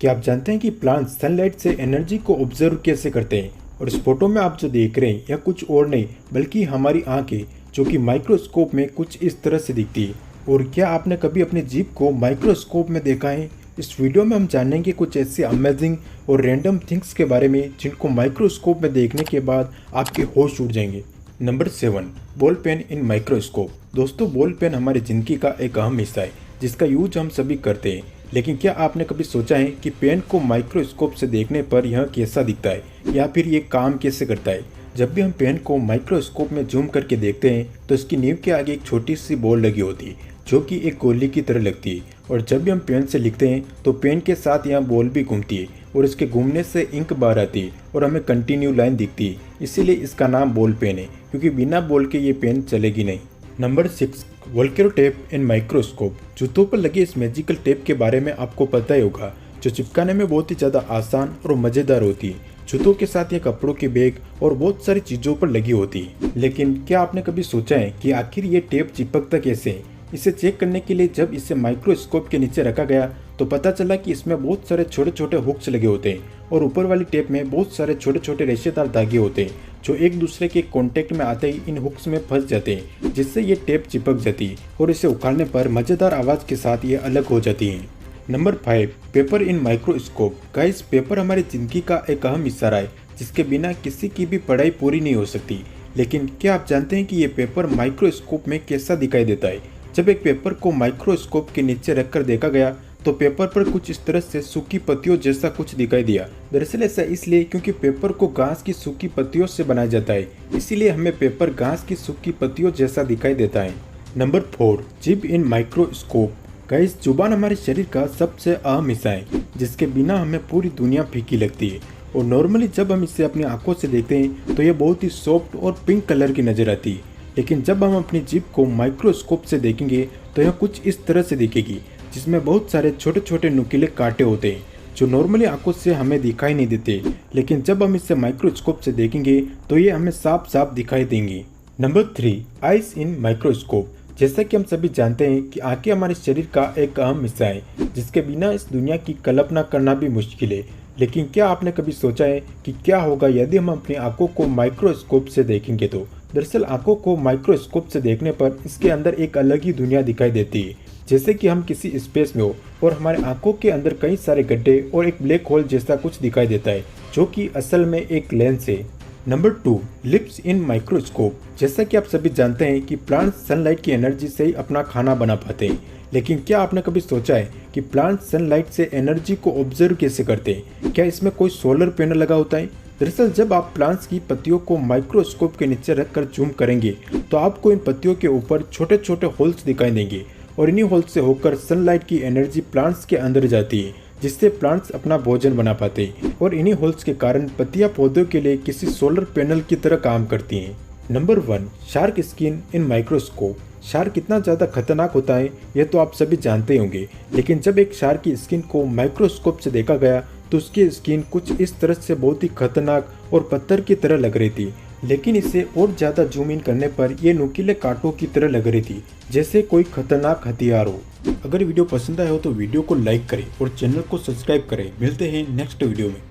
क्या आप जानते हैं कि प्लांट्स सनलाइट से एनर्जी को ऑब्जर्व कैसे करते हैं? और इस फोटो में आप जो देख रहे हैं यह कुछ और नहीं बल्कि हमारी आंखें, जो कि माइक्रोस्कोप में कुछ इस तरह से दिखती है। और क्या आपने कभी अपनी जीभ को माइक्रोस्कोप में देखा है? इस वीडियो में हम जानेंगे कुछ ऐसे अमेजिंग और रैंडम थिंग्स के बारे में जिनको माइक्रोस्कोप में देखने के बाद आपके होश उड़ जाएंगे। Number 7, ball pain in microscope. दोस्तों, बॉल पेन हमारी ज़िंदगी का एक अहम हिस्सा है जिसका यूज हम सभी करते हैं। लेकिन क्या आपने कभी सोचा है कि पेन को माइक्रोस्कोप से देखने पर यह कैसा दिखता है या फिर ये काम कैसे करता है? जब भी हम पेन को माइक्रोस्कोप में जूम करके देखते हैं तो इसकी नींव के आगे एक छोटी सी बॉल लगी होती है जो कि एक गोली की तरह लगती है। और जब भी हम पेन से लिखते हैं तो पेन के साथ यह बॉल भी घूमती है और इसके घूमने से इंक बाहर आती है और हमें कंटिन्यू लाइन दिखती है। इसीलिए इसका नाम बॉल पेन है, क्योंकि बिना बॉल के ये पेन चलेगी नहीं। नंबर 6, वोल्केनो टेप इन माइक्रोस्कोप। जूतों पर लगे इस मैजिकल टेप के बारे में आपको पता ही होगा, जो चिपकाने में बहुत ही ज़्यादा आसान और मज़ेदार होती है। जूतों के साथ ये कपड़ों के बैग और बहुत सारी चीज़ों पर लगी होती है। लेकिन क्या आपने कभी सोचा है कि आखिर ये टेप चिपकता कैसे है? इसे चेक करने के लिए जब इसे माइक्रोस्कोप के नीचे रखा गया तो पता चला कि इसमें बहुत सारे छोटे छोटे हुक्स लगे होते हैं और ऊपर वाली टेप में बहुत सारे छोटे छोटे रेशेदार धागे होते हैं जो एक दूसरे के कांटेक्ट में आते ही इन हुक्स में फंस जाते हैं, जिससे ये टेप चिपक जाती है और इसे उखाड़ने पर मज़ेदार आवाज़ के साथ ये अलग हो जाती है। Number 5, paper in microscope. Guys, paper हमारी ज़िंदगी का एक अहम हिस्सा रहा है जिसके बिना किसी की भी पढ़ाई पूरी नहीं हो सकती। लेकिन क्या आप जानते हैं कि ये पेपर माइक्रोस्कोप में कैसा दिखाई देता है? जब एक पेपर को माइक्रोस्कोप के नीचे रखकर देखा गया तो पेपर पर कुछ इस तरह से सूखी पत्तियों जैसा कुछ दिखाई दिया। दरअसल ऐसा इसलिए क्योंकि पेपर को घास की सूखी पत्तियों से बनाया जाता है, इसीलिए हमें पेपर घास की सूखी पत्तियों जैसा दिखाई देता है। नंबर 4, जीभ इन माइक्रोस्कोप। गाइस, जुबान हमारे शरीर का सबसे अहम हिस्सा है जिसके बिना हमें पूरी दुनिया फीकी लगती है। और नॉर्मली जब हम इसे अपनी आंखों से देखते हैं तो यह बहुत ही सॉफ्ट और पिंक कलर की नजर आती है। लेकिन जब हम अपनी जीभ को माइक्रोस्कोप से देखेंगे तो यह कुछ इस तरह से दिखेगी, जिसमें बहुत सारे छोटे छोटे नुकीले कांटे होते हैं जो नॉर्मली आंखों से हमें दिखाई नहीं देते। लेकिन जब हम इसे माइक्रोस्कोप से देखेंगे तो ये हमें साफ साफ दिखाई देंगी। नंबर 3, आइज इन माइक्रोस्कोप। जैसा कि हम सभी जानते हैं कि आंखें हमारे शरीर का एक अहम हिस्सा है जिसके बिना इस दुनिया की कल्पना करना भी मुश्किल है। लेकिन क्या आपने कभी सोचा है कि क्या होगा यदि हम अपनी आंखों को माइक्रोस्कोप से देखेंगे? तो दरअसल आंखों को माइक्रोस्कोप से देखने पर इसके अंदर एक अलग ही दुनिया दिखाई देती है, जैसे कि हम किसी स्पेस में हो और हमारे आंखों के अंदर कई सारे गड्ढे और एक ब्लैक होल जैसा कुछ दिखाई देता है जो कि असल में एक लेंस है। नंबर 2, लिप्स इन माइक्रोस्कोप। जैसा कि आप सभी जानते हैं कि प्लांट्स सनलाइट की एनर्जी से ही अपना खाना बना पाते हैं। लेकिन क्या आपने कभी सोचा है कि प्लांट्स सनलाइट से एनर्जी को ऑब्जर्व कैसे करते हैं? क्या इसमें कोई सोलर पैनल लगा होता है? दरअसल जब आप प्लांट्स की पत्तियों को माइक्रोस्कोप के नीचे रखकर जूम करेंगे तो आपको इन पत्तियों के ऊपर छोटे छोटे होल्स दिखाई देंगे और इन्हीं होल्स से होकर सनलाइट की एनर्जी प्लांट्स के अंदर जाती है, जिससे प्लांट्स अपना भोजन बना पाते हैं। और इन्हीं होल्स के कारण पत्तियां पौधों के लिए किसी सोलर पैनल की तरह काम करती हैं। Number 1, shark skin in microscope. Shark कितना ज़्यादा खतरनाक होता है यह तो आप सभी जानते ही होंगे। लेकिन जब एक शार्क की स्किन को माइक्रोस्कोप से देखा गया तो उसकी स्किन कुछ इस तरह से बहुत ही खतरनाक और पत्थर की तरह लग रही थी। लेकिन इसे और ज़्यादा जूम इन करने पर यह नुकीले कांटों की तरह लग रही थी, जैसे कोई खतरनाक हथियार हो। अगर वीडियो पसंद आया हो तो वीडियो को लाइक करें और चैनल को सब्सक्राइब करें। मिलते हैं नेक्स्ट वीडियो में।